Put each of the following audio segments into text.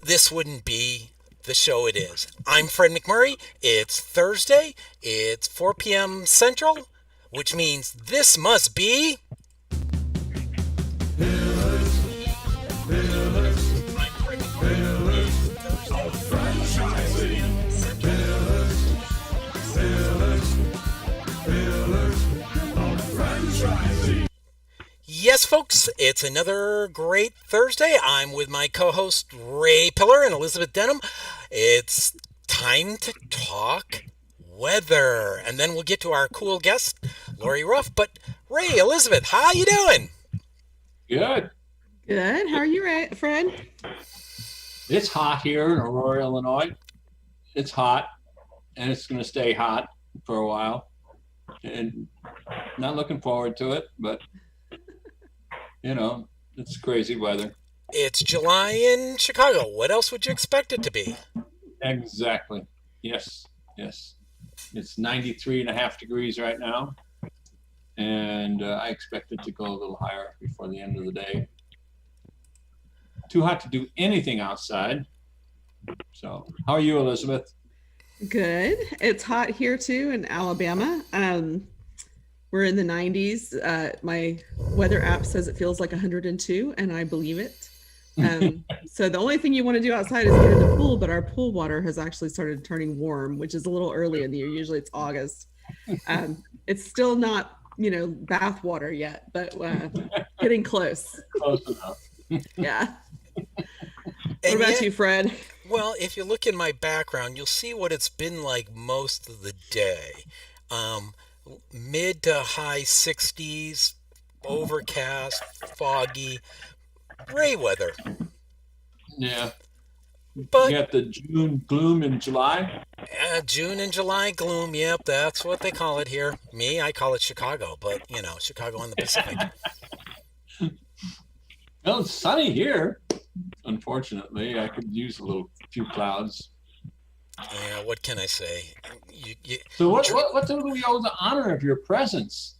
this wouldn't be the show it is. I'm Fred McMurray. It's Thursday. It's 4 p.m. Central, which means this must be. Yes, folks, it's another great Thursday. I'm with my co host Ray Pillar and Elizabeth Denham. It's time to talk weather. And then we'll get to our cool guest, Lori Ruff. But Ray, Elizabeth, how you doing? Good. Good. How are you, Fred? It's hot here in Aurora, Illinois. It's hot, and it's going to stay hot for a while. And not looking forward to it, but it's crazy weather. It's July in Chicago. What else would you expect it to be? Exactly. Yes. It's 93 and a half degrees right now, and I expect it to go a little higher before the end of the day. Too hot to do anything outside. So, how are you, Elizabeth? Good. It's hot here too in Alabama. We're in the 90s. My weather app says it feels like 102, and I believe it. So the only thing you want to do outside is get in the pool, but our pool water has actually started turning warm, which is a little early in the year. Usually it's August. It's still not, bath water yet, but getting close. Close enough. Yeah. What about you, Fred? Well, if you look in my background, you'll see what it's been like most of the day. Mid to high 60s, overcast, foggy, gray weather. Yeah. But you got the June gloom in July. June and July gloom. Yep, that's what they call it here. Me, I call it Chicago, but Chicago in the Pacific. Well, it's sunny here. Unfortunately, I could use a few clouds. Yeah, what can I say? So what do we owe the honor of your presence?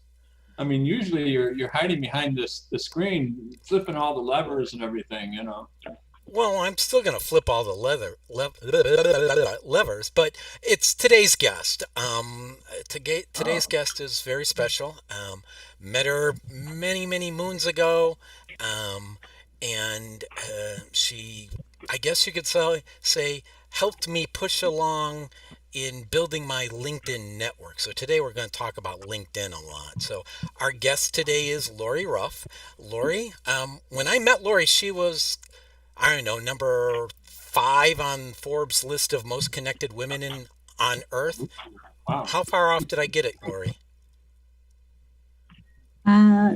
I mean, usually you're hiding behind the screen, flipping all the levers and everything, Well, I'm still going to flip all the levers, but it's today's guest. Today's guest is very special. Met her many, many moons ago, and she, I guess you could say, helped me push along in building my LinkedIn network. So today we're going to talk about LinkedIn a lot. So our guest today is Lori Ruff. Lori, when I met Lori, she was, I don't know, number 5 on Forbes' list of most connected women on Earth. Wow. How far off did I get it, Lori?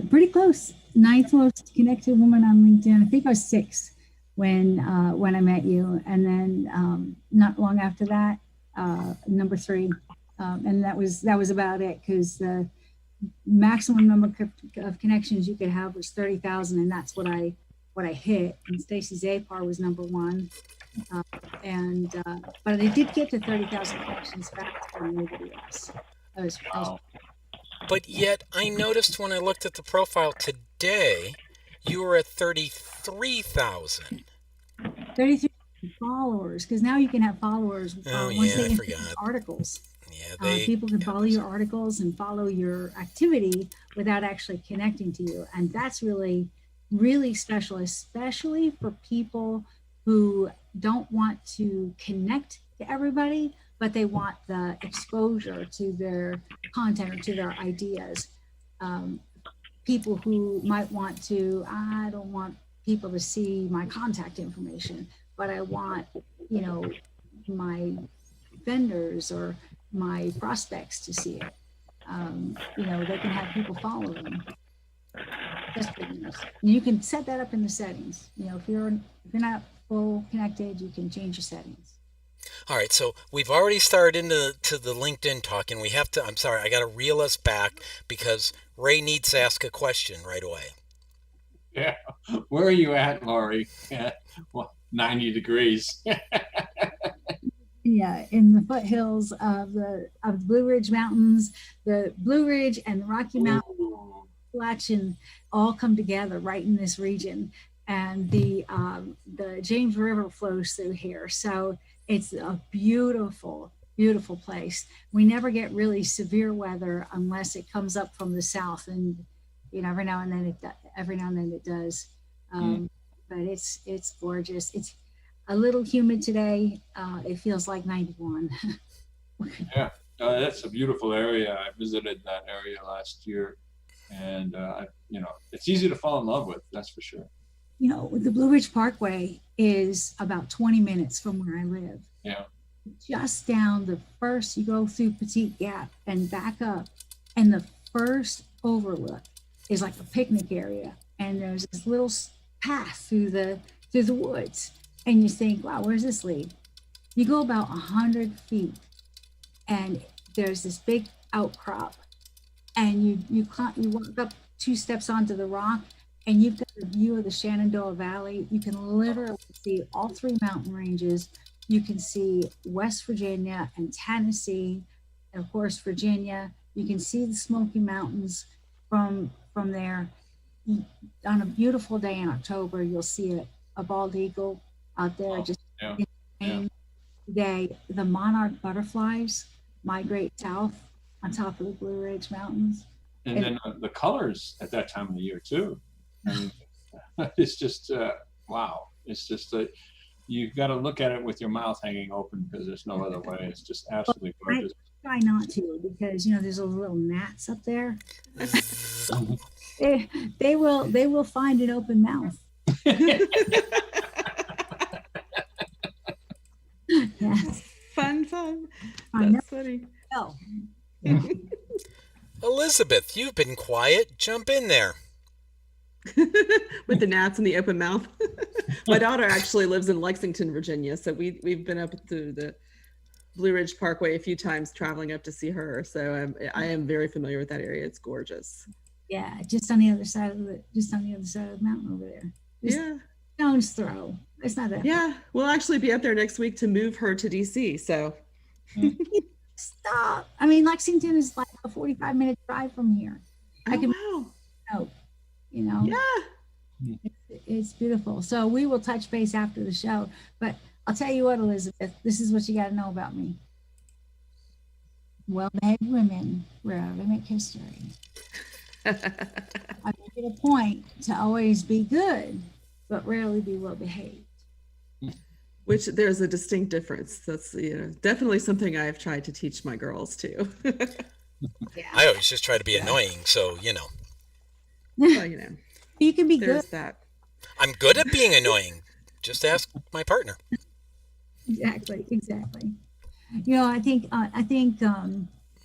Pretty close. 9th most connected woman on LinkedIn. I think I was 6th when I met you, and then not long after that, number 3, and that was about it, because the maximum number of connections you could have was 30,000, and that's what I hit. And Stacy Zapar was number 1, but I did get to 30,000 connections faster than anybody else. I was But yet, I noticed when I looked at the profile today, you were at 33,000. 33 followers, because now you can have followers once they enter articles. Yeah, people can follow your articles and follow your activity without actually connecting to you, and that's really, really special, especially for people who don't want to connect to everybody, but they want the exposure to their content or to their ideas. People who might want to, I don't want people to see my contact information, but I want, my vendors or my prospects to see it. They can have people follow them. That's pretty nice. You can set that up in the settings. If you're not full connected, you can change your settings. All right, so we've already started into the LinkedIn talk, and we have to, I'm sorry, I got to reel us back because Ray needs to ask a question right away. Yeah. Where are you at, Lori? Yeah. Well, 90 degrees. Yeah, in the foothills of the Blue Ridge Mountains, the Blue Ridge and the Rocky Mountain Appalachian all come together right in this region. And the the James River flows through here. So it's a beautiful, beautiful place. We never get really severe weather unless it comes up from the south, and every now and then it does. But it's gorgeous. It's a little humid today. It feels like 91. Yeah, that's a beautiful area. I visited that area last year, and it's easy to fall in love with. That's for sure. The Blue Ridge Parkway is about 20 minutes from where I live. Yeah. Just down you go through Petite Gap and back up, and the first overlook is like a picnic area, and there's this little path through the woods, and you think, wow, where's this lead? You go about 100 feet, and there's this big outcrop, and you walk up 2 steps onto the rock, and you've got a view of the Shenandoah Valley. You can literally see all 3 mountain ranges. You can see West Virginia and Tennessee, and of course Virginia. You can see the Smoky Mountains from there. On a beautiful day in October, you'll see a bald eagle out there. Today, the monarch butterflies migrate south on top of the Blue Ridge Mountains. And then the colors at that time of the year too. I mean, it's just wow. It's just you've got to look at it with your mouth hanging open, because there's no other way. It's just absolutely gorgeous. I try not to, because there's those little gnats up there. They will find an open mouth. Yes. Fun. That's funny. Oh. Elizabeth, you've been quiet. Jump in there. With the gnats and the open mouth. My daughter actually lives in Lexington, Virginia, so we've been up to the Blue Ridge Parkway a few times, traveling up to see her. So I am very familiar with that area. It's gorgeous. Yeah, just on the other side of the mountain over there. Stone's throw. It's not that. Yeah, we'll actually be up there next week to move her to DC. So stop. I mean, Lexington is like a 45-minute drive from here. Wow. Yeah. It's beautiful. So we will touch base after the show. But I'll tell you what, Elizabeth, this is what you got to know about me. Well-behaved women rarely make history. I make it a point to always be good, but rarely be well-behaved. Which there's a distinct difference. That's definitely something I've tried to teach my girls too. Yeah. I always just try to be annoying, so Well, you can be there's good. that. I'm good at being annoying. Just ask my partner. Exactly. I think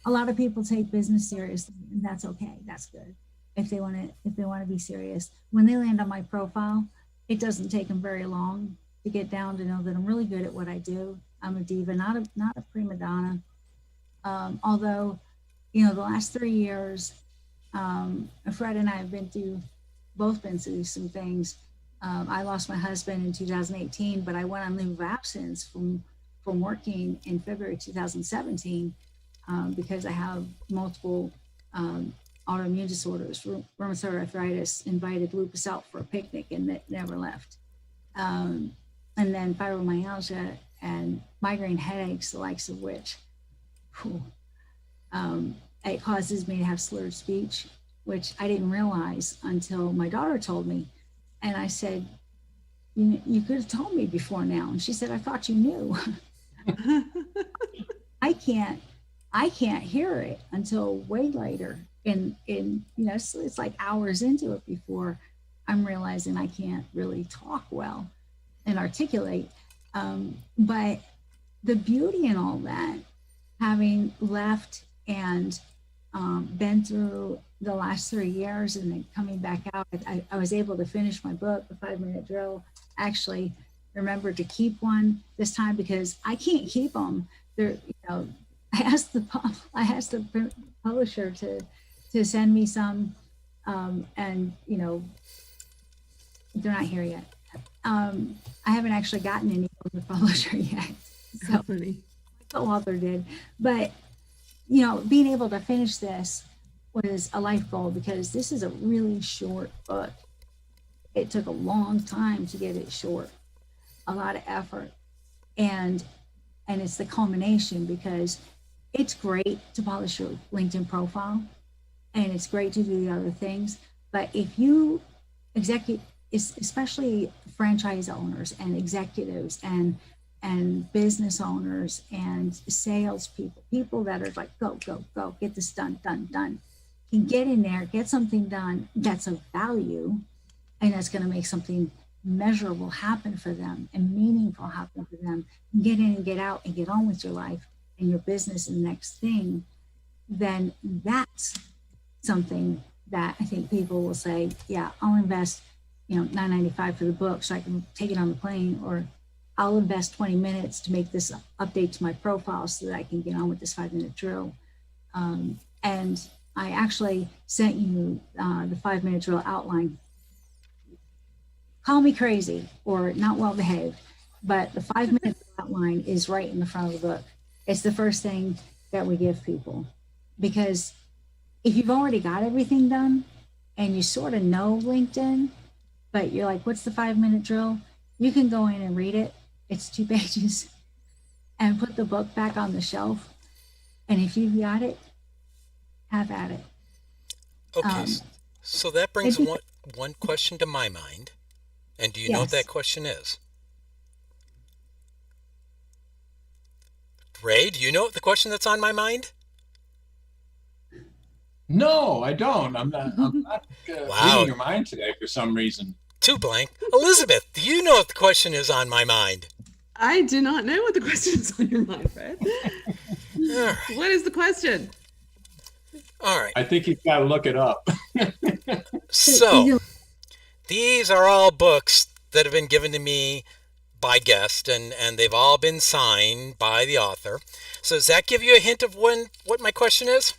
a lot of people take business seriously, and that's okay. That's good. If they want to be serious, when they land on my profile, it doesn't take them very long to get down to know that I'm really good at what I do. I'm a diva, not a prima donna. Although, the last 3 years, Fred and I have both been through some things. I lost my husband in 2018, but I went on leave of absence from working in February 2017 because I have multiple autoimmune disorders. Rheumatoid arthritis, invited lupus out for a picnic, and it never left. And then fibromyalgia and migraine headaches, the likes of which, it causes me to have slurred speech, which I didn't realize until my daughter told me. And I said, you could have told me before now. And she said, I thought you knew. I can't hear it until way later. And it's like hours into it before I'm realizing I can't really talk well and articulate. But the beauty in all that, having left and been through the last 3 years and then coming back out, I was able to finish my book, The 5-Minute Drill. Actually remembered to keep one this time because I can't keep them. They're, I asked the publisher to send me some, and they're not here yet. I haven't actually gotten any from the publisher yet. So Funny. the author did, but being able to finish this was a life goal because this is a really short book. It took a long time to get it short. a lot of effort, and it's the culmination, because it's great to polish your LinkedIn profile, and it's great to do the other things. But if you especially franchise owners and executives and business owners and salespeople, people that are like, go, go, go, get this done, done, done, can get in there, get something done that's of value, and that's going to make something measurable happen for them and meaningful happen for them, and get in and get out and get on with your life and your business and the next thing, then that's something that I think people will say, yeah, I'll invest, $9.95 for the book so I can take it on the plane, or I'll invest 20 minutes to make this update to my profile so that I can get on with this 5-minute drill. And I actually sent you the 5-minute drill outline. Call me crazy or not well behaved, but the 5-minute outline is right in the front of the book. It's the first thing that we give people, because if you've already got everything done and you sort of know LinkedIn, but you're like, what's the 5-minute drill? You can go in and read it. It's 2 pages, and put the book back on the shelf. And if you've got it, have at it. Okay, so that brings one question to my mind. And do you know what that question is? Ray, do you know the question that's on my mind? No, I don't. I'm not Wow. reading your mind today for some reason. Too blank. Elizabeth, do you know what the question is on my mind? I do not know what the question is on your mind, Fred. All right. What is the question? All right. I think you've got to look it up. So, these are all books that have been given to me by guests, and they've all been signed by the author. So does that give you a hint of what my question is?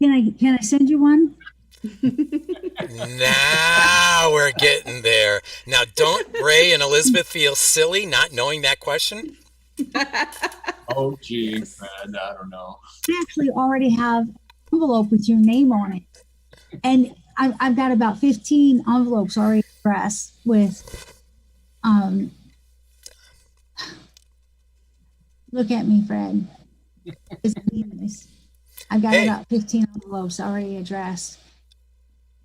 Can I send you one? Now we're getting there. Now, don't Ray and Elizabeth feel silly not knowing that question? Oh, gee, Fred, I don't know. I actually already have an envelope with your name on it. And I've got about 15 envelopes already addressed with, look at me, Fred. I've got about 15 envelopes already addressed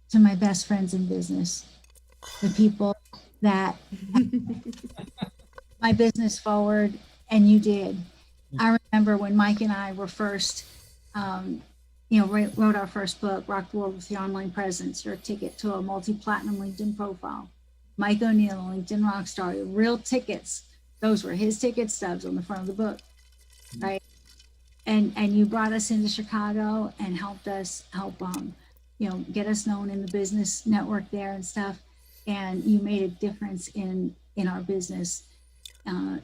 to my best friends in business, the people that my business forward, and you did. I remember when Mike and I were first, wrote our first book, Rock the World with Your Online Presence, Your Ticket to a Multi-Platinum LinkedIn Profile. Mike O'Neill, LinkedIn Rockstar, real tickets. Those were his ticket stubs on the front of the book, right? And you brought us into Chicago and helped us get us known in the business network there and stuff. And you made a difference in our business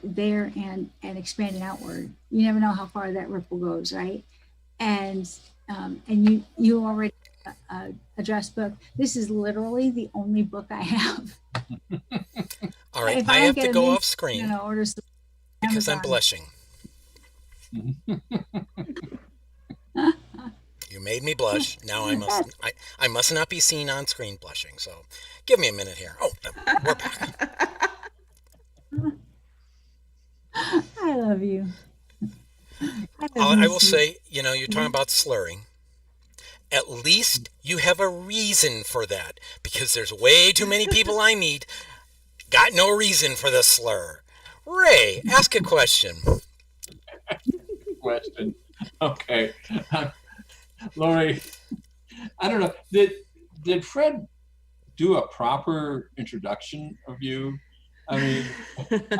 there and expanding outward. You never know how far that ripple goes, right? And you already addressed book. This is literally the only book I have. All right, I have to go off screen because I'm blushing. You made me blush. Now I must not be seen on screen blushing. So give me a minute here. Oh, we're back. I love you. I will say, you're talking about slurring. At least you have a reason for that, because there's way too many people I meet got no reason for the slur. Ray, ask a question. Okay. Lori, I don't know. Did Fred do a proper introduction of you? I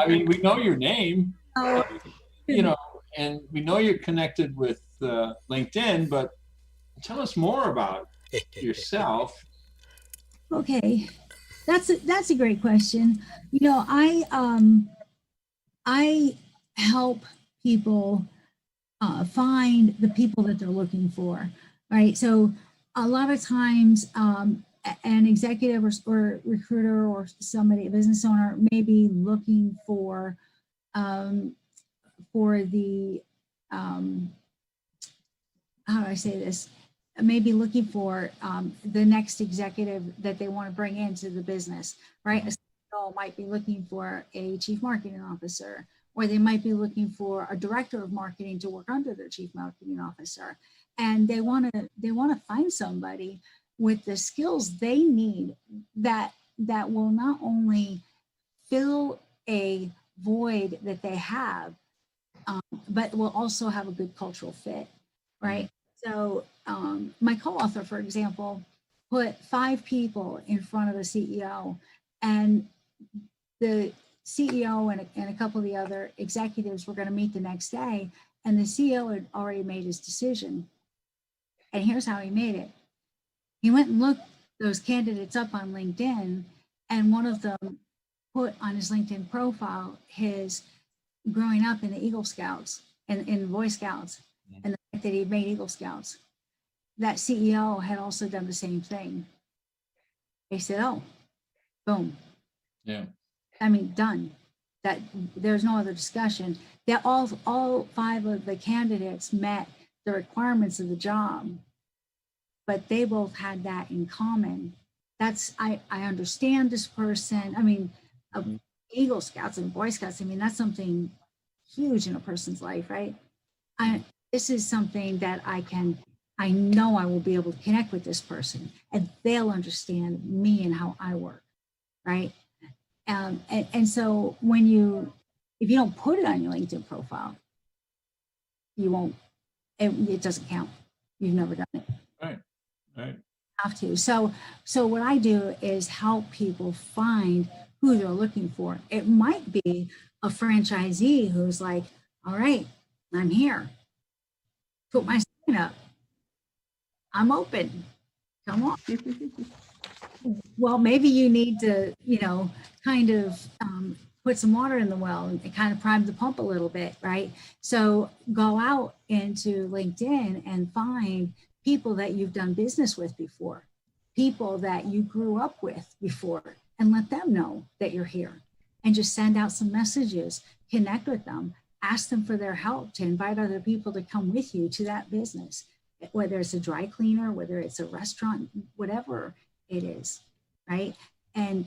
mean, we know your name, and we know you're connected with LinkedIn, but tell us more about yourself. Okay, that's a great question. I help people find the people that they're looking for, right? So a lot of times an executive or recruiter or somebody, a business owner, may be looking for the how do I say this? Maybe looking for the next executive that they want to bring into the business, right? A CEO might be looking for a chief marketing officer, or they might be looking for a director of marketing to work under their chief marketing officer. And they want to find somebody with the skills they need that will not only fill a void that they have, but will also have a good cultural fit, right? So my co-author, for example, put 5 people in front of the CEO, and the CEO and a couple of the other executives were going to meet the next day, and the CEO had already made his decision. And here's how he made it. He went and looked those candidates up on LinkedIn, and one of them put on his LinkedIn profile his growing up in the Eagle Scouts and in Boy Scouts, and the fact that he made Eagle Scouts. That CEO had also done the same thing. They said, oh, boom. Yeah. I mean, done. That there's no other discussion. That all 5 of the candidates met the requirements of the job, but they both had that in common. That's, I understand this person. I mean, Eagle Scouts and Boy Scouts, I mean, that's something huge in a person's life, right? This is something that I know I will be able to connect with this person, and they'll understand me and how I work, right? And so if you don't put it on your LinkedIn profile, you won't, it doesn't count. You've never done it. Right. Have to. So what I do is help people find who they're looking for. It might be a franchisee who's like, all right, I'm here. Put my sign up. I'm open. Come on. Well, maybe you need to, kind of put some water in the well and kind of prime the pump a little bit, right? So go out into LinkedIn and find people that you've done business with before, people that you grew up with before, and let them know that you're here. And just send out some messages, connect with them, ask them for their help, to invite other people to come with you to that business, whether it's a dry cleaner, whether it's a restaurant, whatever it is, right? And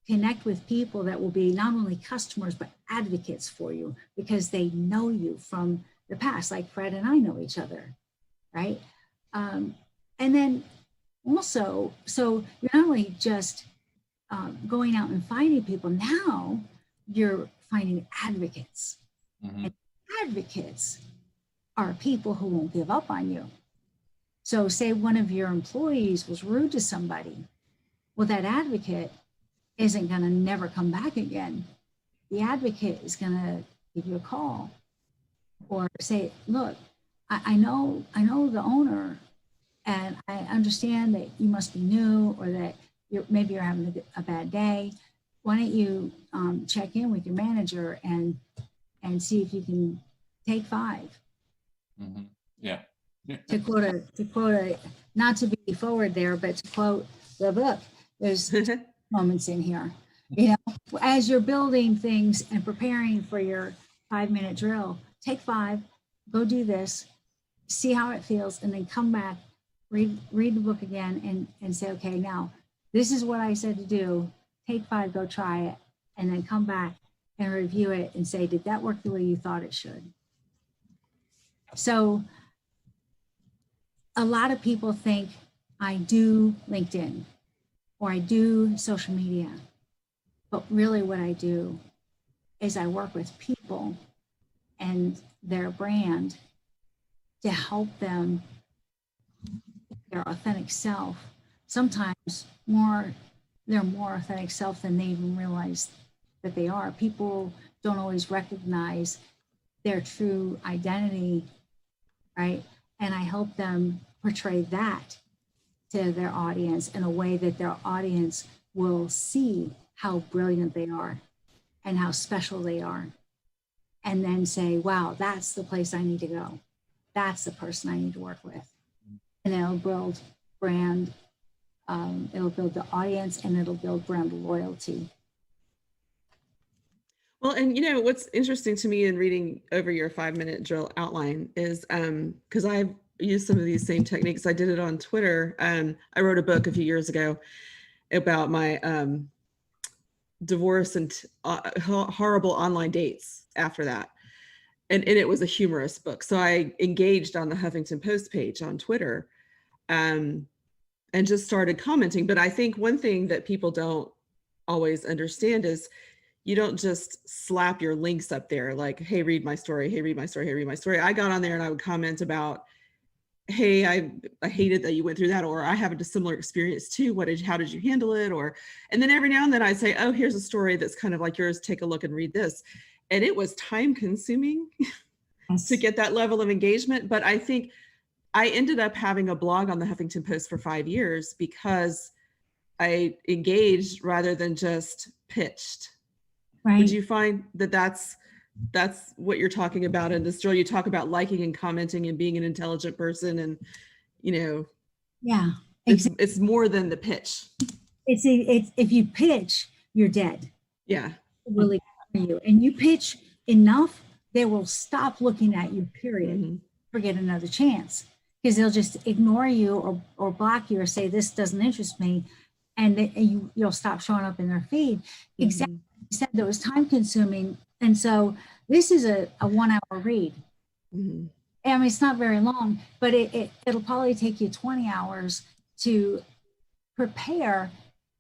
connect with people that will be not only customers, but advocates for you, because they know you from the past, like Fred and I know each other, right? And then also, so you're not only just going out and finding people, now you're finding advocates. And advocates are people who won't give up on you. So say one of your employees was rude to somebody. Well, that advocate isn't going to never come back again. The advocate is going to give you a call or say, look, I know the owner, and I understand that you must be new, or that maybe you're having a bad day. Why don't you check in with your manager and see if you can take 5. Yeah. To quote a, not to be forward there, but to quote the book, there's moments in here. As you're building things and preparing for your 5-minute drill, take 5, go do this, see how it feels, and then come back, read the book again, and say, okay, now this is what I said to do. Take 5, go try it, and then come back and review it and say, did that work the way you thought it should? So a lot of people think I do LinkedIn or I do social media, but really what I do is I work with people and their brand to help them their authentic self. Sometimes they're more authentic self than they even realize that they are. People don't always recognize their true identity, right? And I help them portray that to their audience in a way that their audience will see how brilliant they are and how special they are. And then say, wow, that's the place I need to go. That's the person I need to work with. And it'll build brand, it'll build the audience, and it'll build brand loyalty. Well, and what's interesting to me in reading over your 5-minute drill outline is because I've used some of these same techniques. I did it on Twitter. I wrote a book a few years ago about my divorce and horrible online dates after that. And it was a humorous book. So I engaged on the Huffington Post page on Twitter, and just started commenting. But I think one thing that people don't always understand is you don't just slap your links up there like, hey, read my story, hey, read my story, hey, read my story. I got on there and I would comment about, hey, I hated that you went through that, or I have a similar experience too. How did you handle it? And then every now and then I say, oh, here's a story that's kind of like yours. Take a look and read this. And it was time consuming to get that level of engagement. But I think I ended up having a blog on the Huffington Post for 5 years because I engaged rather than just pitched. Right. Would you find that that's what you're talking about in this, Jill? You talk about liking and commenting and being an intelligent person, and yeah, exactly. It's more than the pitch. It's if you pitch, you're dead. Yeah, really for you, and you pitch enough, they will stop looking at you. Period. Mm-hmm. Forget another chance, because they'll just ignore you or block you or say this doesn't interest me, and you'll stop showing up in their feed. Mm-hmm. Exactly. You said that was time consuming. And so this is a 1 hour read. Mm-hmm. I mean, it's not very long, but it'll probably take you 20 hours to prepare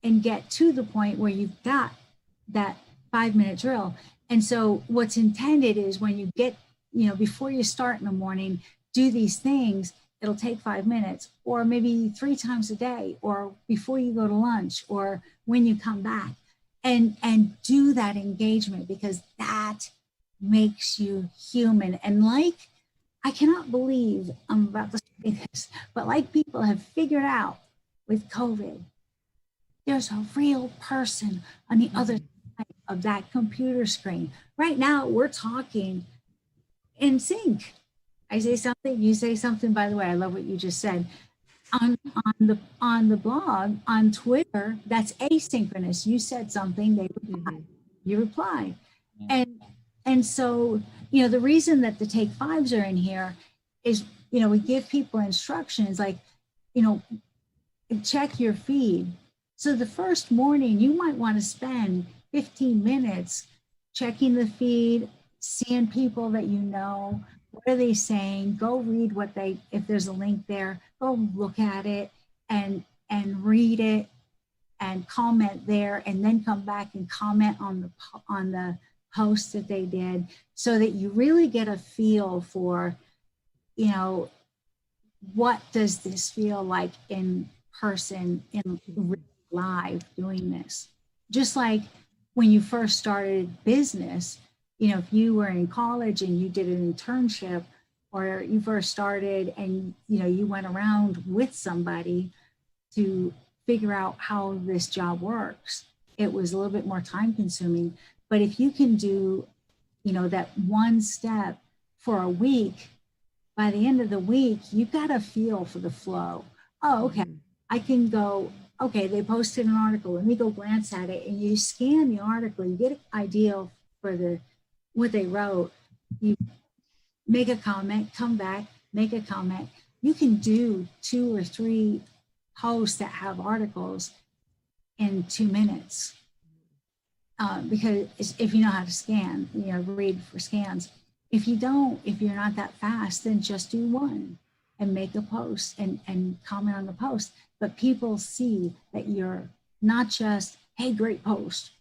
and get to the point where you've got that 5-minute drill. And so what's intended is when you get, before you start in the morning, do these things, it'll take 5 minutes, or maybe 3 times a day, or before you go to lunch, or when you come back. And do that engagement, because that makes you human. And I cannot believe I'm about to say this, but like people have figured out with COVID, there's a real person on the other side of that computer screen. Right now, we're talking in sync. I say something, you say something. By the way, I love what you just said. On the blog, on Twitter, that's asynchronous. You said something, they reply. Mm-hmm. You reply. And so, the reason that the take 5s are in here is, we give people instructions like, check your feed. So the first morning, you might want to spend 15 minutes checking the feed, seeing people that what are they saying? Go read if there's a link there, go look at it and read it and comment there, and then come back and comment on the post that they did, so that you really get a feel for, what does this feel like in person, in live doing this? Just like when you first started business, if you were in college and you did an internship, or you first started and, you went around with somebody to figure out how this job works, it was a little bit more time consuming. But if you can do, that one step for a week, by the end of the week, you've got a feel for the flow. Oh, okay. I can go, okay, they posted an article. Let me go glance at it. And you scan the article, you get an idea for what they wrote. You make a comment, come back, make a comment. You can do 2 or 3 posts that have articles in 2 minutes. Because if you know how to scan, read for scans. If you don't, if you're not that fast, then just do one and make a post and comment on the post. But people see that you're not just, hey, great post.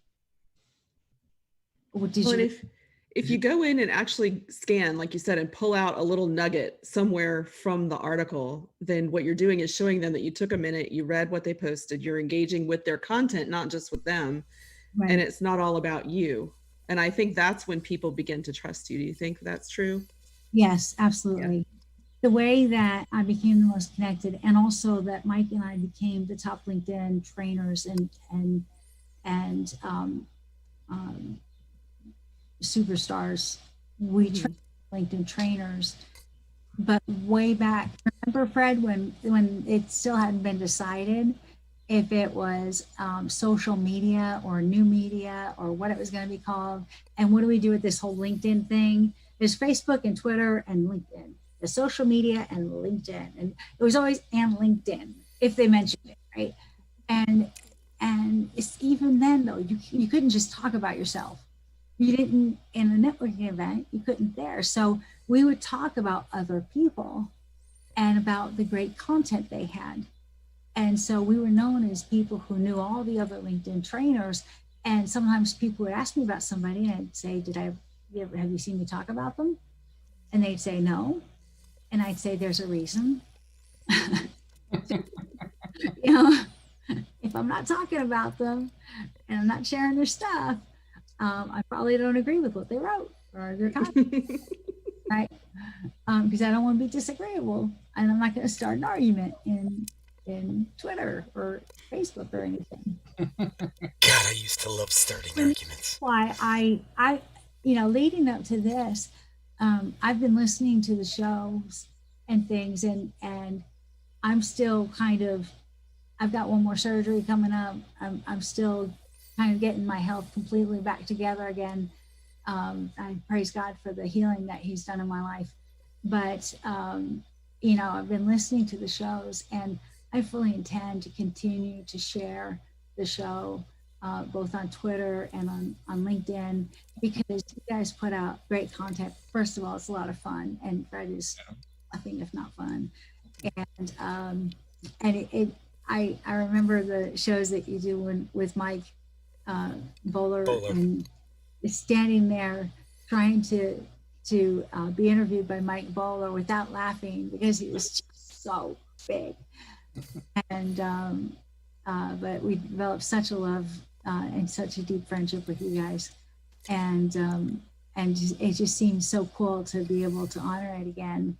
If you go in and actually scan, like you said, and pull out a little nugget somewhere from the article, then what you're doing is showing them that you took a minute, you read what they posted, you're engaging with their content, not just with them. Right. And it's not all about you. And I think that's when people begin to trust you. Do you think that's true? Yes, absolutely. Yeah. The way that I became the most connected, and also that Mike and I became the top LinkedIn trainers and superstars. We trained LinkedIn trainers, but way back, remember, Fred, when it still hadn't been decided if it was social media or new media or what it was going to be called. And what do we do with this whole LinkedIn thing? There's Facebook and Twitter and LinkedIn, the social media and LinkedIn. And it was always and LinkedIn if they mentioned it, right? And And it's even then though, you couldn't just talk about yourself. You didn't, in a networking event, you couldn't there. So we would talk about other people and about the great content they had. And so we were known as people who knew all the other LinkedIn trainers. And sometimes people would ask me about somebody and I'd say, have you seen me talk about them? And they'd say no. And I'd say, there's a reason. You know, if I'm not talking about them and I'm not sharing their stuff, I probably don't agree with what they wrote or their content, right? Because I don't want to be disagreeable, and I'm not going to start an argument in Twitter or Facebook or anything. God, I used to love starting arguments. Why I leading up to this, I've been listening to the shows and things, and I'm still I've got one more surgery coming up. I'm still kind of getting my health completely back together again. I praise God for the healing that he's done in my life. But, I've been listening to the shows, and I fully intend to continue to share the show, both on Twitter and on LinkedIn, because you guys put out great content. First of all, it's a lot of fun, and Fred is nothing if not fun. And I remember the shows that you do with Mike Bowler, and standing there trying to be interviewed by Mike Bowler without laughing because he was just so big. And but we developed such a love and such a deep friendship with you guys, and it just seems so cool to be able to honor it again.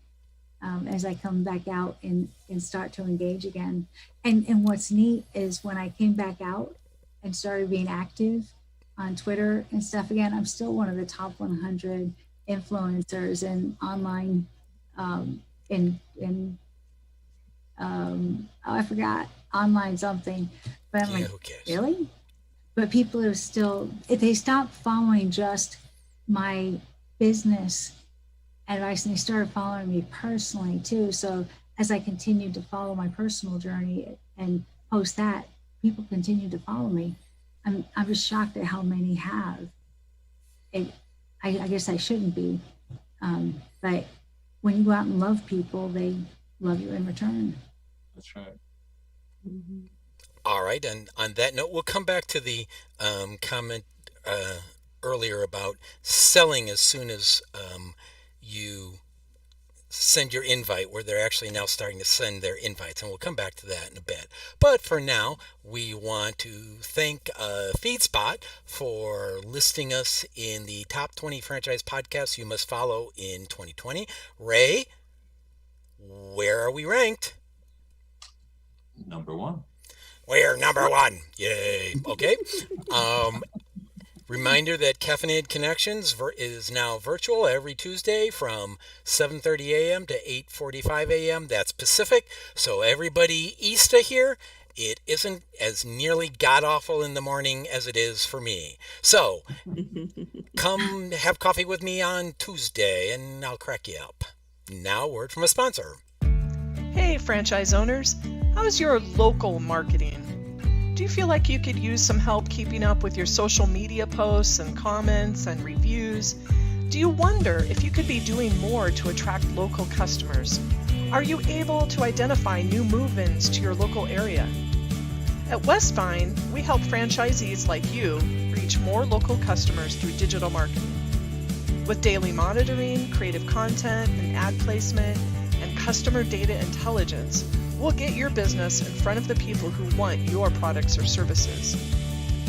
As I come back out and start to engage again. And what's neat is when I came back out and started being active on Twitter and stuff again, I'm still one of the top 100 influencers and online I forgot online something, but I'm like, really? But people are still, if they stop following just my business advice and they started following me personally too. So as I continued to follow my personal journey and post that, people continued to follow me. I'm just shocked at how many have. I guess I shouldn't be, but when you go out and love people, they love you in return. That's right. Mm-hmm. All right, and on that note, we'll come back to the comment earlier about selling as soon as you send your invite, where they're actually now starting to send their invites, and we'll come back to that in a bit. But for now, we want to thank FeedSpot for listing us in the top 20 franchise podcasts you must follow in 2020. Ray, where are we ranked? Number 1. We're number 1. Yay. Okay. Reminder that Caffeinated Connections is now virtual every Tuesday from 7:30 a.m. to 8:45 a.m. That's Pacific. So everybody east of here, it isn't as nearly god-awful in the morning as it is for me. So come have coffee with me on Tuesday and I'll crack you up. Now, word from a sponsor. Hey, franchise owners. How's your local marketing? Do you feel like you could use some help keeping up with your social media posts and comments and reviews? Do you wonder if you could be doing more to attract local customers? Are you able to identify new move-ins to your local area? At Westvyne, we help franchisees like you reach more local customers through digital marketing. With daily monitoring, creative content, and ad placement, and customer data intelligence, we'll get your business in front of the people who want your products or services.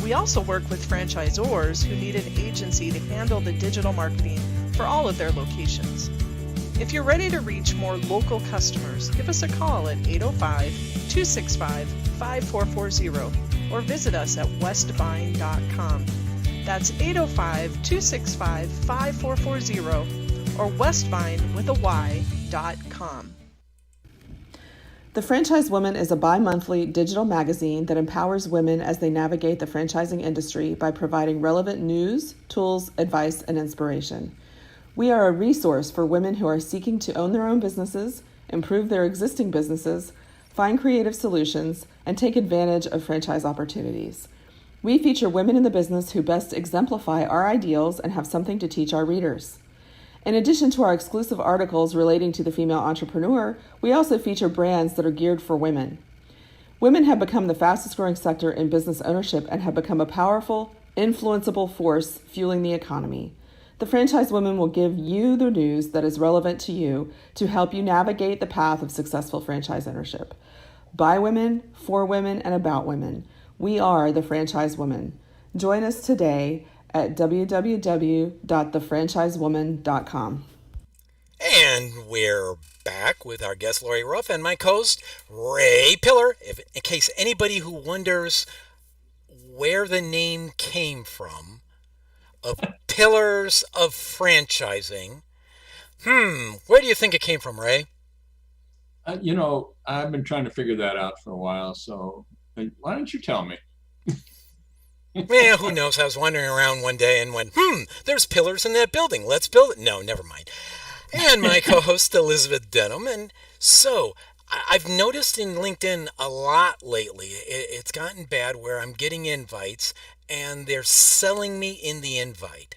We also work with franchisors who need an agency to handle the digital marketing for all of their locations. If you're ready to reach more local customers, give us a call at 805-265-5440 or visit us at westvyne.com. That's 805-265-5440 or westvyne.com. The Franchise Woman is a bi-monthly digital magazine that empowers women as they navigate the franchising industry by providing relevant news, tools, advice, and inspiration. We are a resource for women who are seeking to own their own businesses, improve their existing businesses, find creative solutions, and take advantage of franchise opportunities. We feature women in the business who best exemplify our ideals and have something to teach our readers. In addition to our exclusive articles relating to the female entrepreneur, we also feature brands that are geared for women. Women have become the fastest growing sector in business ownership and have become a powerful, influenceable force fueling the economy. The Franchise Women will give you the news that is relevant to you to help you navigate the path of successful franchise ownership. By women, for women, and about women. We are the Franchise Women. Join us today at www.thefranchisewoman.com. And we're back with our guest Lori Ruff and my co-host Ray Pillar. In case anybody who wonders where the name came from of Pillars of Franchising, where do you think it came from, Ray? I've been trying to figure that out for a while, so why don't you tell me? Yeah, who knows? I was wandering around one day and went, there's pillars in that building. Let's build it. No, never mind. And my co-host Elizabeth Denham. And so I've noticed in LinkedIn a lot lately, it's gotten bad where I'm getting invites and they're selling me in the invite.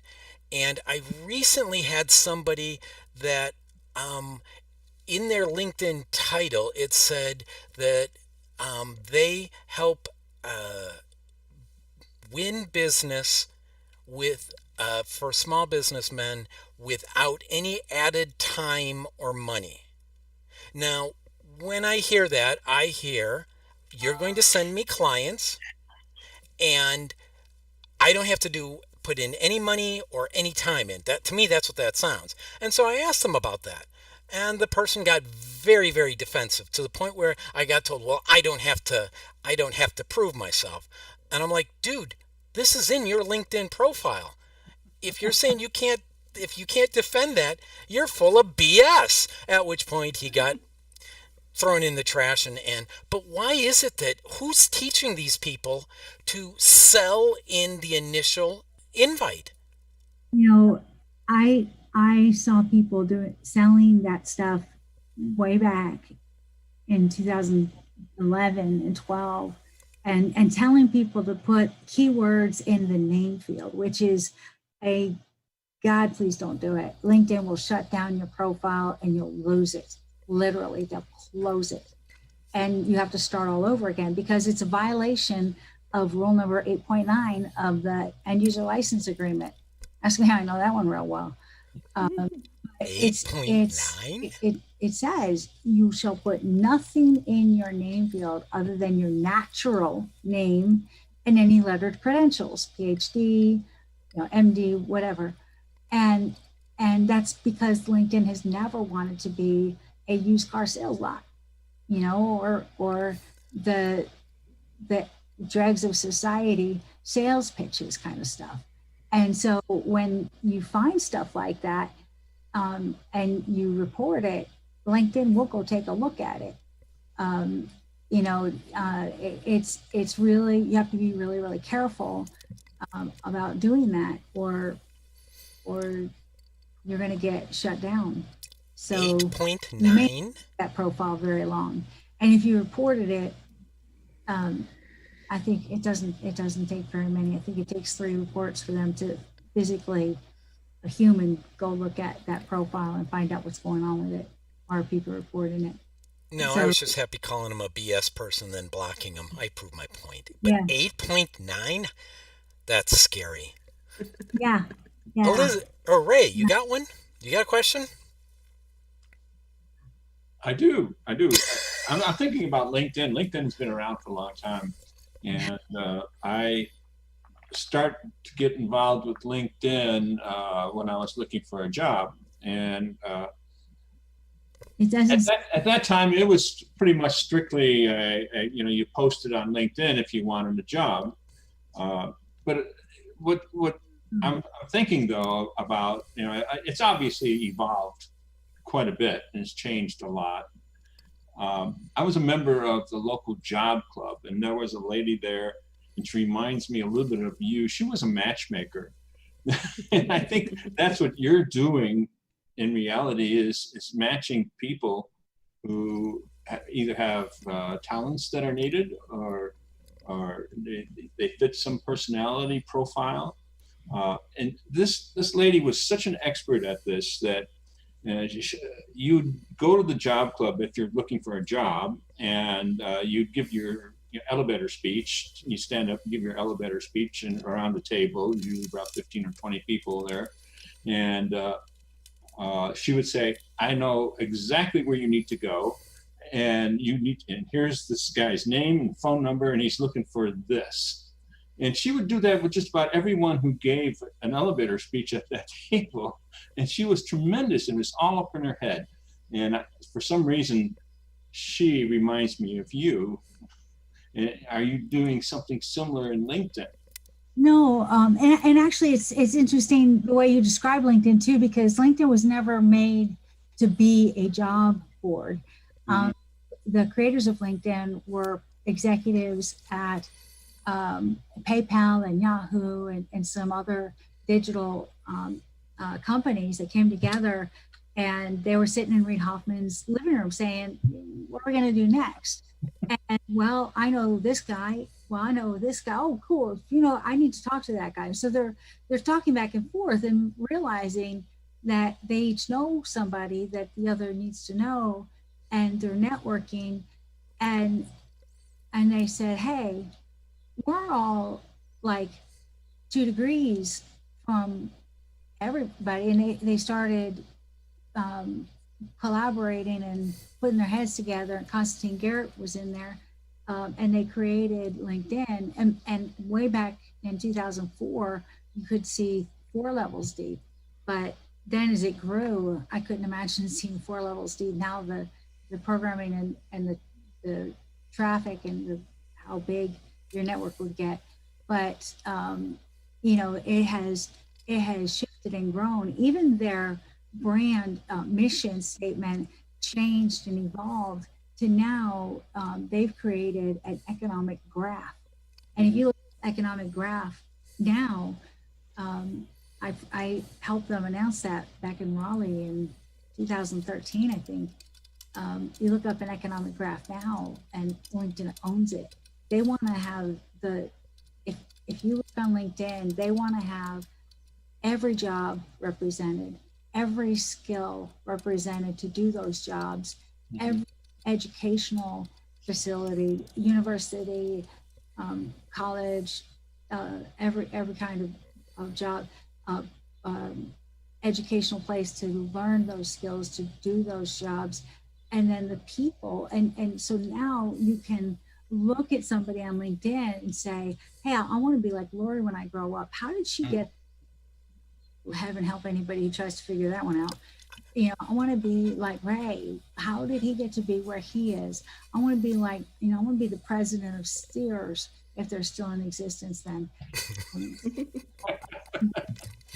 And I recently had somebody that in their LinkedIn title, it said that they help win business with for small businessmen without any added time or money. Now, when I hear that, I hear you're going to send me clients and I don't have to put in any money or any time in. That, to me, that's what that sounds. And so I asked them about that. And the person got very, very defensive to the point where I got told, well, I don't have to prove myself. And I'm like, dude, this is in your LinkedIn profile. If you're saying if you can't defend that, you're full of BS. At which point he got thrown in the trash but why is it that who's teaching these people to sell in the initial invite? I saw people selling that stuff way back in 2011 and 12 and telling people to put keywords in the name field, which is God, please don't do it. LinkedIn will shut down your profile and you'll lose it. Literally, they'll close it. And you have to start all over again because it's a violation of rule number 8.9 of the end user license agreement. Ask me how I know that one real well. 8.9? It says you shall put nothing in your name field other than your natural name and any lettered credentials, PhD, MD, whatever. And that's because LinkedIn has never wanted to be a used car sales lot, or the dregs of society sales pitches kind of stuff. And so when you find stuff like that and you report it, LinkedIn will go take a look at it. It's really, you have to be really, really careful about doing that or you're going to get shut down. So 8.9? That profile very long. And if you reported it, I think it doesn't take very many. I think it takes 3 reports for them to physically, a human, go look at that profile and find out what's going on with it. Are people reporting it? No, I was just happy calling him a BS person, then blocking him. I proved my point. But 8.9? That's scary. Yeah. Ray, you got one? You got a question? I do. I'm thinking about LinkedIn. LinkedIn's been around for a long time. And I started to get involved with LinkedIn when I was looking for a job. And at that time, it was pretty much strictly, you posted on LinkedIn if you wanted a job. But what I'm thinking, though, about, it's obviously evolved quite a bit and it's changed a lot. I was a member of the local job club, and there was a lady there, and she reminds me a little bit of you. She was a matchmaker. And I think that's what you're doing in reality is matching people who either have talents that are needed, or they fit some personality profile. And this lady was such an expert at this that you'd go to the job club if you're looking for a job, and you'd give your elevator speech. You stand up and give your elevator speech, and around the table, usually about 15 or 20 people there, and she would say, "I know exactly where you need to go, and here's this guy's name and phone number, and he's looking for this." And she would do that with just about everyone who gave an elevator speech at that table. And she was tremendous, and it was all up in her head. And for some reason, she reminds me of you. And are you doing something similar in LinkedIn? No, and actually, it's interesting the way you describe LinkedIn too, because LinkedIn was never made to be a job board. The creators of LinkedIn were executives at PayPal and Yahoo and some other digital companies that came together, and they were sitting in Reid Hoffman's living room saying, "What are we going to do next?" And well, I know this guy. Well, I know this guy. Oh, cool. I need to talk to that guy. So they're talking back and forth and realizing that they each know somebody that the other needs to know, and they're networking, and they said, "Hey, we're all like 2 degrees from everybody," and they started collaborating and putting their heads together. And Constantine Garrett was in there, and they created LinkedIn. And way back in 2004, you could see 4 levels deep, but then as it grew, I couldn't imagine seeing 4 levels deep. Now the programming and the traffic and how big your network would get, but it has shifted and grown. Even their brand mission statement changed and evolved to now they've created an economic graph. And if you look at the economic graph now, I helped them announce that back in Raleigh in 2013, I think. You look up an economic graph now, and LinkedIn owns it. They want to have if you look on LinkedIn, they want to have every job represented, every skill represented to do those jobs, every educational facility, university, college, every kind of job, educational place to learn those skills, to do those jobs, and then the people. And so now you can look at somebody on LinkedIn and say, "Hey, I want to be like Lori when I grow up. How did she get?" Heaven help anybody who tries to figure that one out. I want to be like Ray. How did he get to be where he is? I want to be like, I want to be the president of Steers, if they're still in existence then.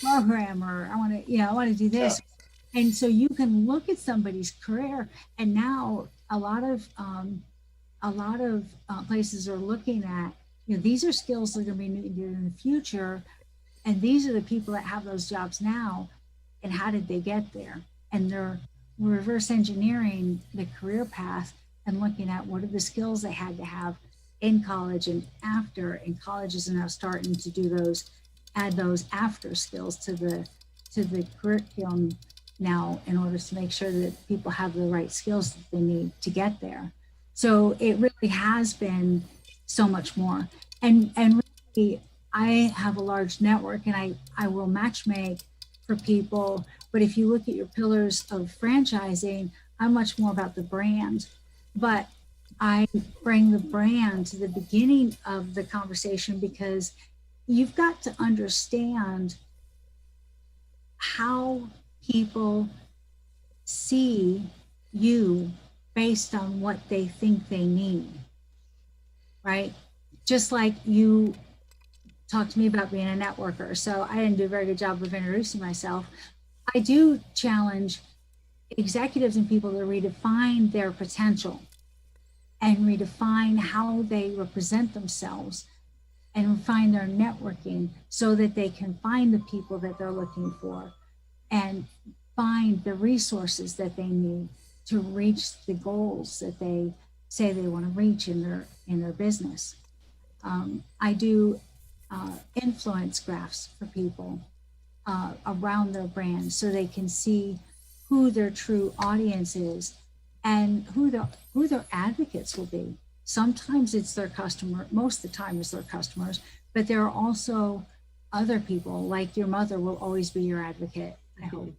Programmer. I want to do this. Yeah. And so you can look at somebody's career, and now a lot of places are looking at, these are skills that are going to be needed in the future, and these are the people that have those jobs now, and how did they get there? And they're reverse engineering the career path and looking at what are the skills they had to have in college and after. And colleges are now starting to add those after skills to the curriculum now, in order to make sure that people have the right skills that they need to get there. So it really has been so much more. And really, I have a large network, and I will matchmake for people. But if you look at your pillars of franchising, I'm much more about the brand. But I bring the brand to the beginning of the conversation, because you've got to understand how people see you based on what they think they need, right? Just like you talked to me about being a networker. So I didn't do a very good job of introducing myself. I do challenge executives and people to redefine their potential and redefine how they represent themselves and refine their networking so that they can find the people that they're looking for and find the resources that they need to reach the goals that they say they want to reach in their business. I do influence graphs for people around their brand so they can see who their true audience is and who their advocates will be. Sometimes it's their customer, most of the time it's their customers, but there are also other people, like your mother will always be your advocate, I hope.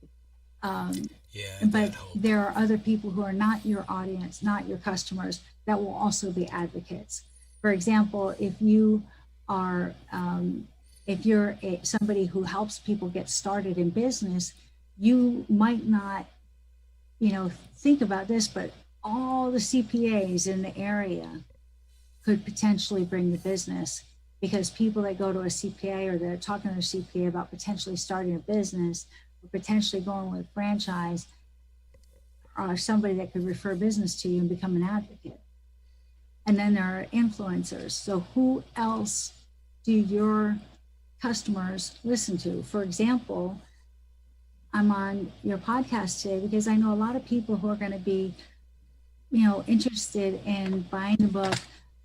But there are other people who are not your audience, not your customers, that will also be advocates. For example, if you are, if you're somebody who helps people get started in business, you might not, think about this, but all the CPAs in the area could potentially bring the business, because people that go to a CPA or they're talking to their CPA about potentially starting a business or potentially going with a franchise are somebody that could refer business to you and become an advocate. And then there are influencers. So who else do your customers listen to? For example, I'm on your podcast today because I know a lot of people who are going to be, interested in buying the book,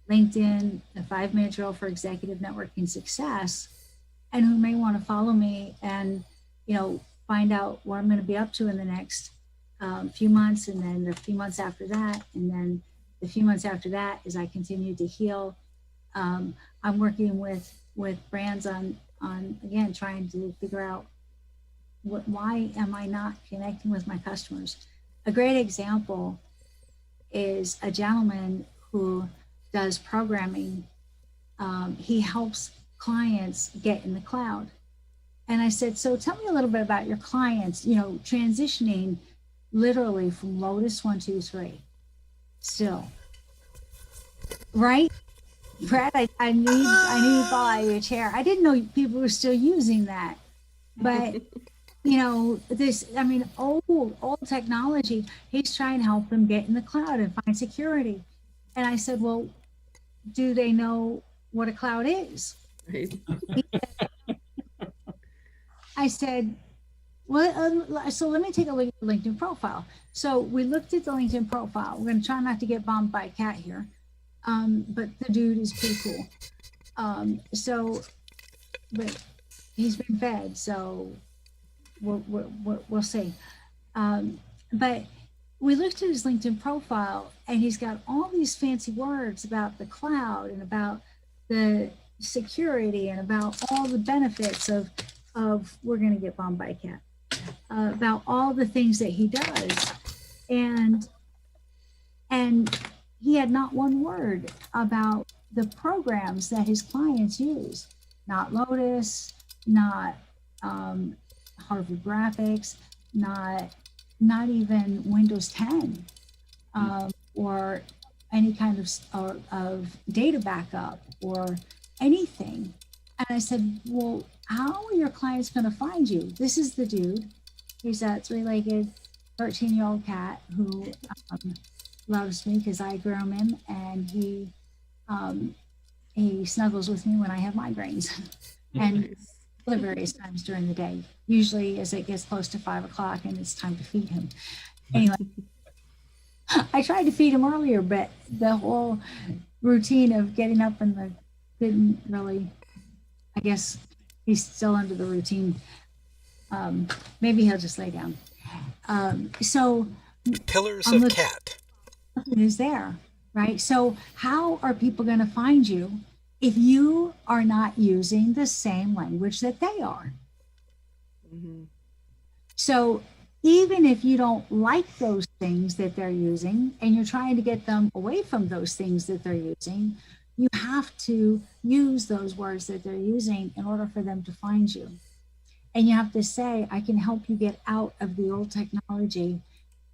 LinkedIn, the 5-Minute Drill for Executive Networking Success, and who may want to follow me and, find out what I'm going to be up to in the next few months, and then the few months after that, and then the few months after that as I continue to heal. I'm working with brands on again, trying to figure out why am I not connecting with my customers? A great example is a gentleman who does programming. He helps clients get in the cloud. And I said, so tell me a little bit about your clients, transitioning literally from Lotus 1, 2, 3 still. Right? Brad, I need to fall out of your chair. I didn't know people were still using that. But old technology, he's trying to help them get in the cloud and find security. And I said, well, do they know what a cloud is? Right. I said, well, so let me take a look at the LinkedIn profile. So we looked at the LinkedIn profile. We're going to try not to get bombed by a cat here. But the dude is pretty cool. But he's been fed, so we'll see. But we looked at his LinkedIn profile, and he's got all these fancy words about the cloud and about the security and about all the benefits of we're going to get bombed by a cat, about all the things that he does. And he had not one word about the programs that his clients use. Not Lotus, not Harvard Graphics, not even Windows 10, or any kind of data backup or anything. And I said, well, how are your clients going to find you? This is the dude. He's a 3-legged 13-year-old cat who loves me because I groom him, and he snuggles with me when I have migraines and other various times during the day, usually as it gets close to 5 o'clock and it's time to feed him. Anyway, I tried to feed him earlier, but the whole routine of getting up didn't really, I guess he's still under the routine. Maybe he'll just lay down. So Pillars of cat. Is there, right? So how are people going to find you if you are not using the same language that they are? Mm-hmm. So even if you don't like those things that they're using and you're trying to get them away from those things that they're using, you have to use those words that they're using in order for them to find you. And you have to say, I can help you get out of the old technology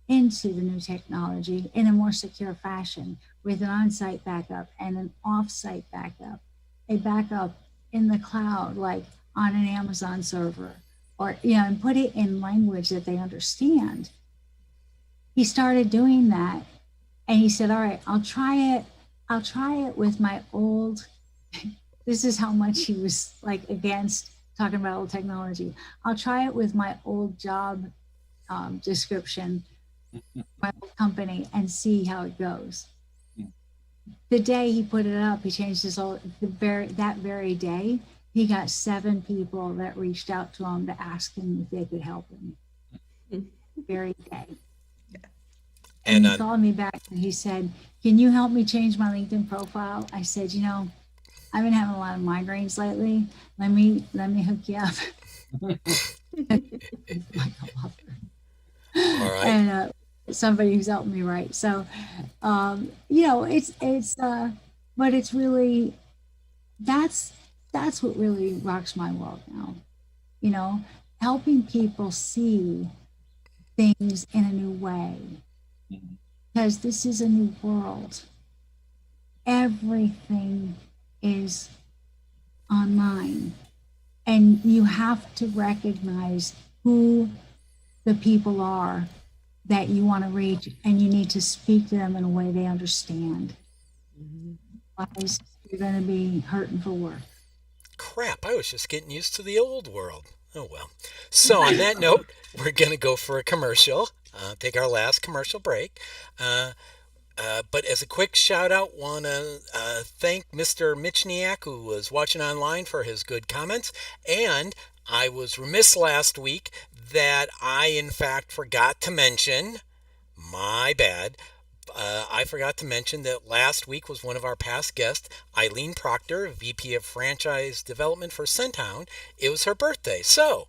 into the new technology in a more secure fashion, with an on-site backup and an off-site backup, a backup in the cloud, like on an Amazon server, or, and put it in language that they understand. He started doing that, and he said, all right, I'll try it with my old, this is how much he was like against talking about old technology. I'll try it with my old job description my old company and see how it goes. The day he put it up, he changed his whole, that very day, he got 7 people that reached out to him to ask him if they could help him. Very day. And he called me back and he said, "Can you help me change my LinkedIn profile?" I said, "I've been having a lot of migraines lately. Let me hook you up." All right. And somebody who's helped me write. So, but it's really, that's what really rocks my world now. Helping people see things in a new way, because this is a new world. Everything is online, and you have to recognize who the people are that you want to reach, and you need to speak to them in a way they understand. Otherwise, you're going to be hurting for work. Crap, I was just getting used to the old world. Oh well. So on that note, we're going to go for a commercial, take our last commercial break. But as a quick shout out, want to thank Mr. Michniak, who was watching online, for his good comments. And I was remiss last week that I, in fact, forgot to mention, my bad, I forgot to mention that last week was one of our past guests, Eileen Proctor, VP of Franchise Development for Centown. It was her birthday. So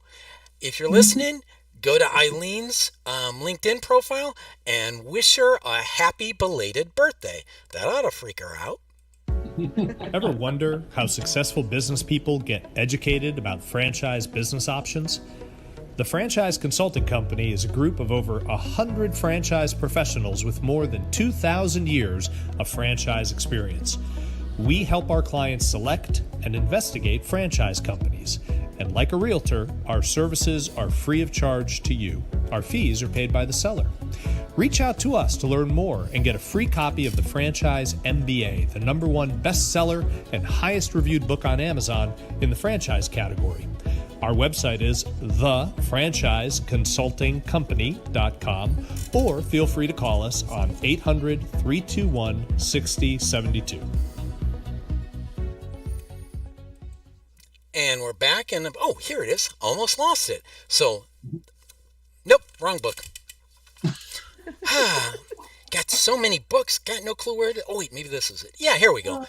if you're listening, go to Eileen's LinkedIn profile and wish her a happy belated birthday. That ought to freak her out. Ever wonder how successful business people get educated about franchise business options? The Franchise Consulting Company is a group of over 100 franchise professionals with more than 2,000 years of franchise experience. We help our clients select and investigate franchise companies. And like a realtor, our services are free of charge to you. Our fees are paid by the seller. Reach out to us to learn more and get a free copy of the Franchise MBA, the #1 bestseller and highest reviewed book on Amazon in the franchise category. Our website is thefranchiseconsultingcompany.com, or feel free to call us on 800-321-6072. And we're back, and oh, here it is. Almost lost it. So, nope, wrong book. Got so many books, got no clue where oh wait, maybe this is it. Yeah, here we go.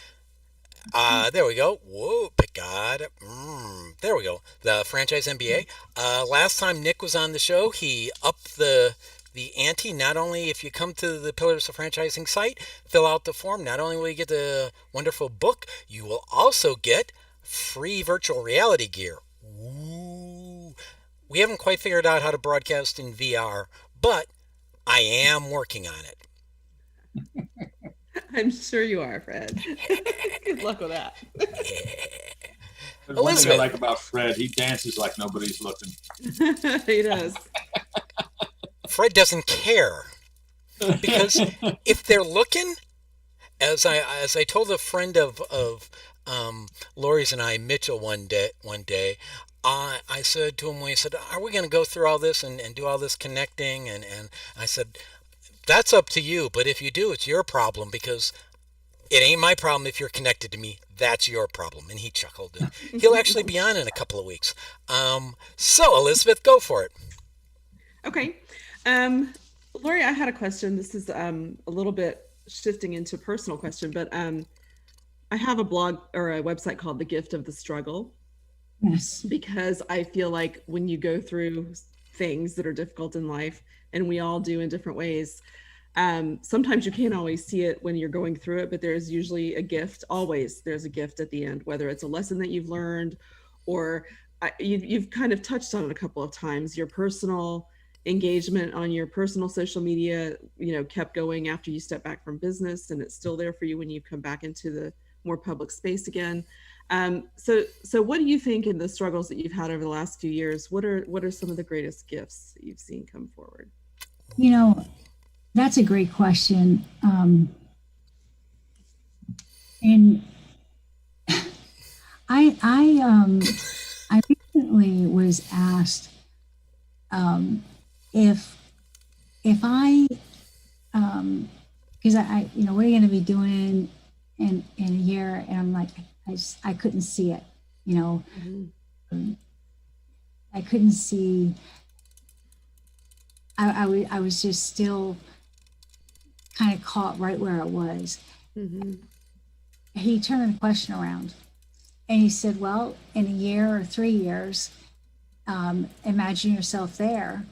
There we go. Whoa, got it. There we go. The Franchise MBA. Last time Nick was on the show, he upped the ante. Not only if you come to the Pillars of Franchising site, fill out the form, not only will you get the wonderful book, you will also get free virtual reality gear. Ooh. We haven't quite figured out how to broadcast in VR, but I am working on it. I'm sure you are, Fred. Good luck with that. There's one thing I like about Fred. He dances like nobody's looking. He does. Fred doesn't care, because if they're looking, as I told a friend of Lori's and I, Mitchell, one day, I said to him, when he said, "Are we going to go through all this and do all this connecting?" And I said, "That's up to you, but if you do, it's your problem, because it ain't my problem if you're connected to me. That's your problem." And he chuckled. And he'll actually be on in a couple of weeks. So, Elizabeth, go for it. Okay. Lori, I had a question. This is a little bit shifting into a personal question, but I have a blog or a website called The Gift of the Struggle. Yes. Because I feel like when you go through things that are difficult in life, and we all do in different ways, sometimes you can't always see it when you're going through it, but there's usually a gift. Always there's a gift at the end, whether it's a lesson that you've learned, or you've kind of touched on it a couple of times. Your personal engagement on your personal social media, kept going after you step back from business, and it's still there for you when you come back into the more public space again. So what do you think in the struggles that you've had over the last few years? What are some of the greatest gifts that you've seen come forward? That's a great question. And I recently was asked if if I, because what are you going to be doing in a year? And I'm like, I couldn't see it, I couldn't see. I was just still kind of caught right where I was. He turned the question around and he said, well, in a year or 3 years, imagine yourself there.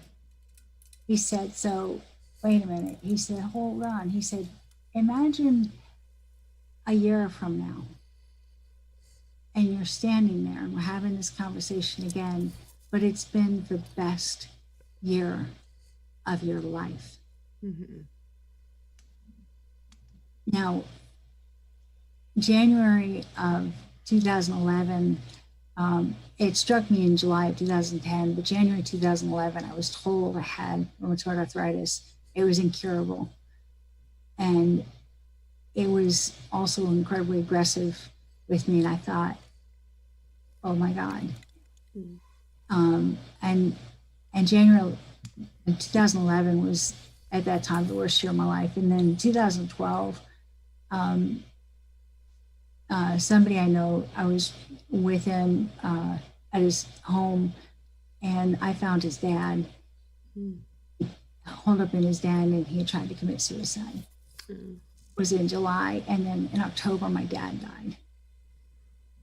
He said, so wait a minute. He said, hold on. He said, imagine a year from now and you're standing there and we're having this conversation again, but it's been the best year of your life. Now, January of 2011, it struck me in July of 2010, but January 2011, I was told I had rheumatoid arthritis. It was incurable. And it was also incredibly aggressive with me. And I thought, oh my God. And January of 2011 was at that time the worst year of my life. And then 2012, somebody I know, I was with him at his home and I found his dad holed up in his den and he had tried to commit suicide. It was in July, and then in October my dad died.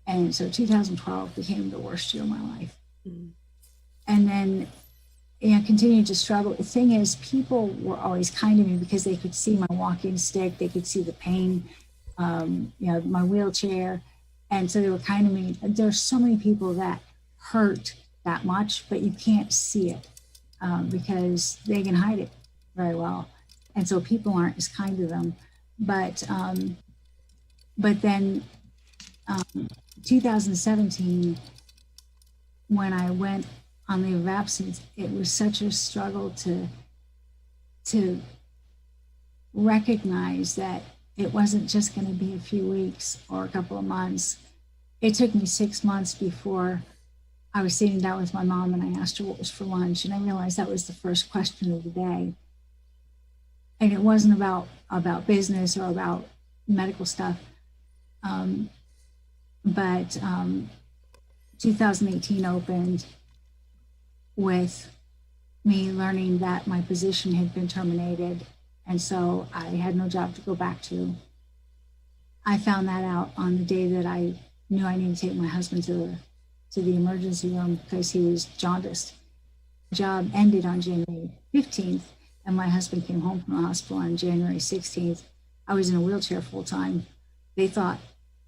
And so 2012 became the worst year of my life. And then I continued to struggle. The thing is, people were always kind to me because they could see my walking stick, they could see the pain, my wheelchair. And so they were kind to me. There's so many people that hurt that much, but you can't see it because they can hide it very well. And so people aren't as kind to them. But then 2017, when I went on leave of absence, it was such a struggle to recognize that it wasn't just going to be a few weeks or a couple of months. It took me 6 months before I was sitting down with my mom and I asked her what was for lunch. And I realized that was the first question of the day. And it wasn't about business or about medical stuff. But 2018 opened with me learning that my position had been terminated. And so I had no job to go back to. I found that out on the day that I knew I needed to take my husband to the emergency room because he was jaundiced. The job ended on January 15th, and my husband came home from the hospital on January 16th. I was in a wheelchair full time. They thought,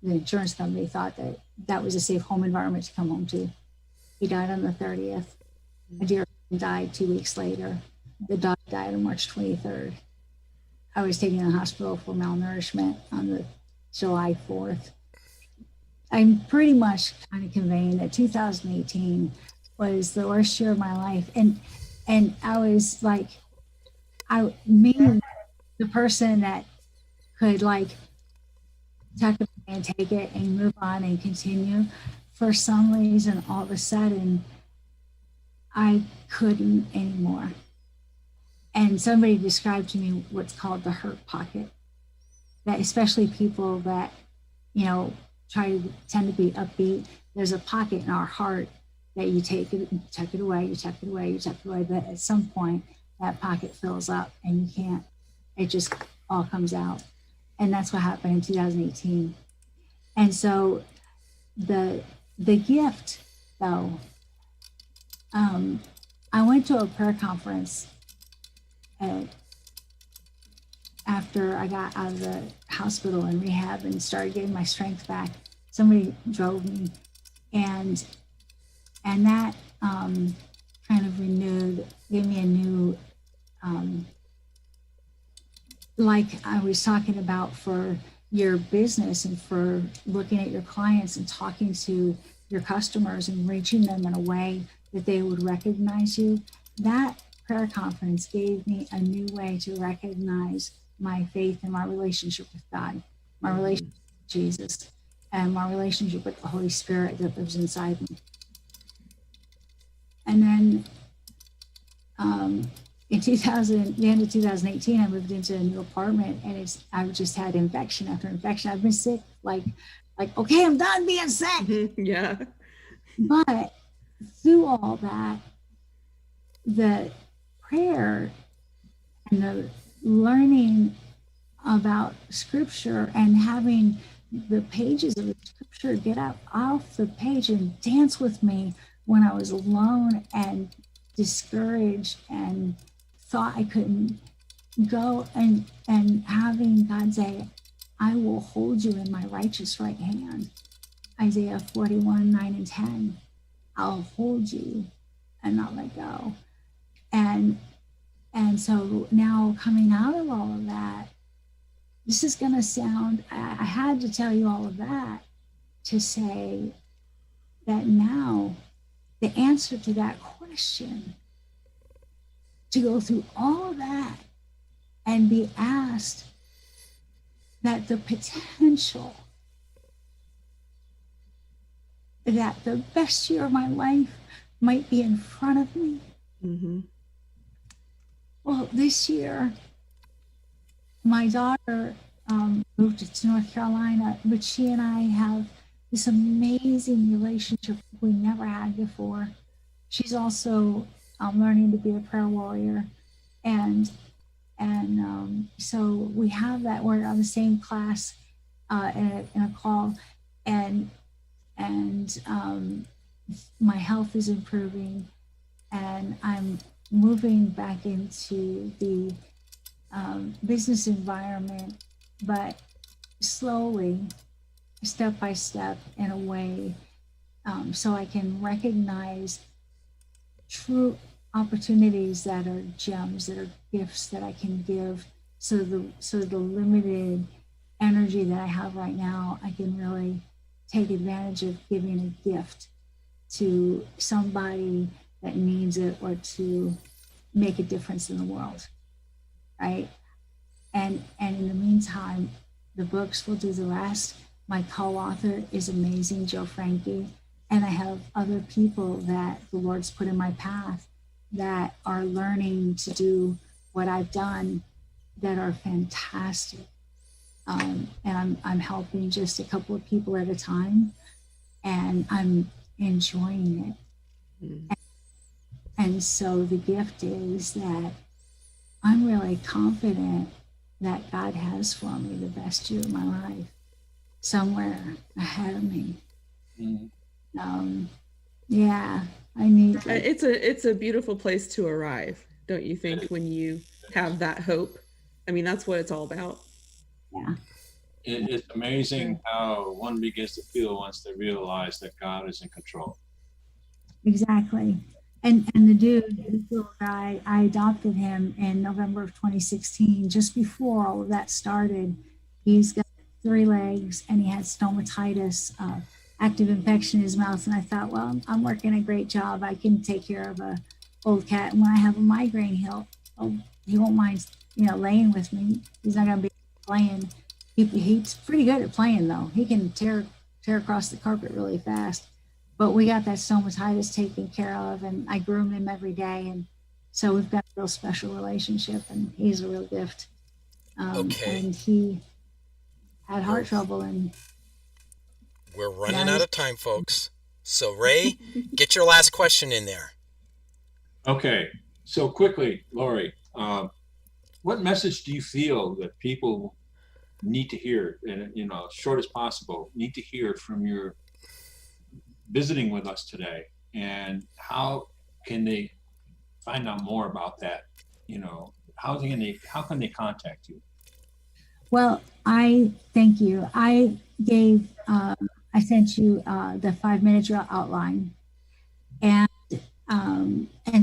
the insurance company thought that that was a safe home environment to come home to. He died on the 30th. My dear friend died 2 weeks later. The dog died on March 23rd. I was taken to the hospital for malnourishment on the July 4th. I'm pretty much kind of conveying that 2018 was the worst year of my life. And I was like, the person that could like tuck it and take it and move on and continue, for some reason, all of a sudden, I couldn't anymore. And somebody described to me what's called the hurt pocket, that especially people that, tend to be upbeat, there's a pocket in our heart that you take it, you tuck it away, you tuck it away, you tuck it away. But at some point, that pocket fills up and you can't, it just all comes out. And that's what happened in 2018. And so the gift, though, I went to a prayer conference after I got out of the hospital and rehab and started getting my strength back. Somebody drove me, and that kind of gave me a new, like I was talking about for your business and for looking at your clients and talking to your customers and reaching them in a way that they would recognize you. That prayer conference gave me a new way to recognize my faith and my relationship with God, my relationship with Jesus, and my relationship with the Holy Spirit that lives inside me. And then in 2000, the end of 2018, I moved into a new apartment, and I've just had infection after infection. I've been sick, like, okay, I'm done being sick. Yeah. But through all that, the prayer and the learning about scripture and having the pages of the scripture get up off the page and dance with me when I was alone and discouraged and thought I couldn't go, and having God say, I will hold you in my righteous right hand. Isaiah 41, 9 and 10. I'll hold you and not let go. And so now, coming out of all of that, this is going to sound, I had to tell you all of that to say that now the answer to that question, to go through all of that and be asked that the potential that the best year of my life might be in front of me. Mm-hmm. Well, this year, my daughter moved to North Carolina, but she and I have this amazing relationship we never had before. She's also learning to be a prayer warrior, and so we have that. We're on the same class in a call, and my health is improving, and I'm moving back into the business environment, but slowly, step by step, in a way, so I can recognize true opportunities that are gems, that are gifts that I can give. So the limited energy that I have right now, I can really take advantage of giving a gift to somebody that needs it, or to make a difference in the world, right? And in the meantime, the books will do the rest. My co-author is amazing, Joe Frankie, and I have other people that the Lord's put in my path that are learning to do what I've done, that are fantastic. And I'm helping just a couple of people at a time, and I'm enjoying it. Mm. And so the gift is that I'm really confident that God has for me the best year of my life somewhere ahead of me. Yeah, I need it. It's a beautiful place to arrive, don't you think, when you have that hope? I mean, that's what it's all about. Yeah. It's amazing how one begins to feel once they realize that God is in control. Exactly. And the dude, this little guy, I adopted him in November of 2016, just before all of that started. He's got 3 legs, and he had stomatitis, active infection in his mouth. And I thought, well, I'm working a great job. I can take care of a old cat. And when I have a migraine, he won't mind, laying with me. He's not going to be playing. He's pretty good at playing, though. He can tear across the carpet really fast. But we got that stomatitis taken care of, and I groom him every day. And so we've got a real special relationship, and he's a real gift. Okay. And he had heart trouble, and we're running out of time, folks. So Ray, get your last question in there. Okay. So quickly, Lori, what message do you feel that people need to hear, and as short as possible, need to hear from your visiting with us today, and how can they find out more about that? How can they contact you? Well, I thank you. I sent you the 5-minute drill outline, and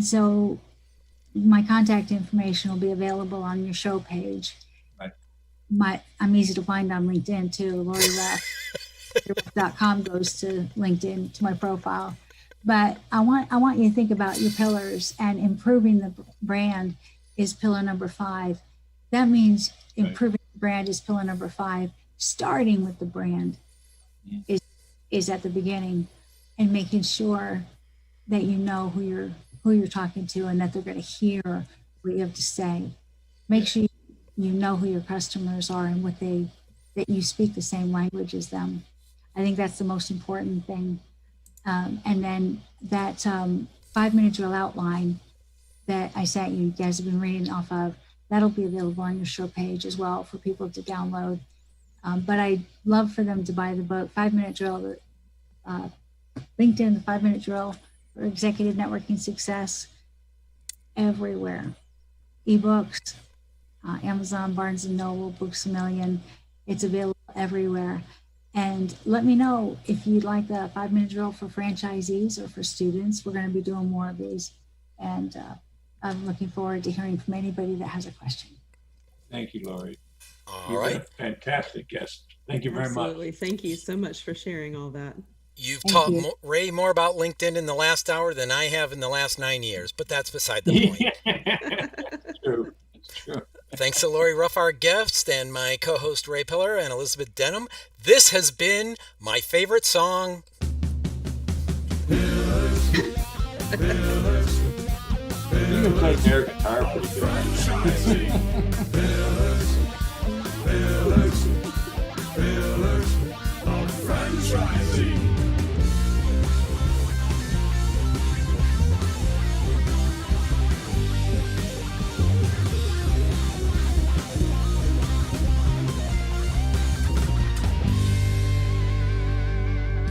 so my contact information will be available on your show page. Right. I'm easy to find on LinkedIn too. Lori Ruff. Ruff.com goes to LinkedIn, to my profile. But I want you to think about your pillars, and improving the brand is pillar number 5. That means improving the brand is pillar number 5. Starting with the brand is at the beginning, and making sure that you know who you're talking to, and that they're going to hear what you have to say. Make sure you know who your customers are and that you speak the same language as them. I think that's the most important thing. And then that 5-minute drill outline that I sent you guys have been reading off of, that'll be available on your show page as well for people to download. But I'd love for them to buy the book, 5-Minute Drill, LinkedIn, the 5-Minute Drill for Executive Networking Success, everywhere. Ebooks, Amazon, Barnes & Noble, Books A Million. It's available everywhere. And let me know if you'd like the 5-minute drill for franchisees or for students. We're going to be doing more of these. And I'm looking forward to hearing from anybody that has a question. Thank you, Lori. All You're right. a fantastic guest. Thank you very Absolutely. much. Thank you so much for sharing all that. You've Thank taught you. Ray more about LinkedIn in the last hour than I have in the last 9 years, but that's beside the point. It's true. It's true. Thanks to Lori Ruff, our guest, and my co-host Ray Pillar and Elizabeth Denham. This has been my favorite song. You can play air guitar pretty good.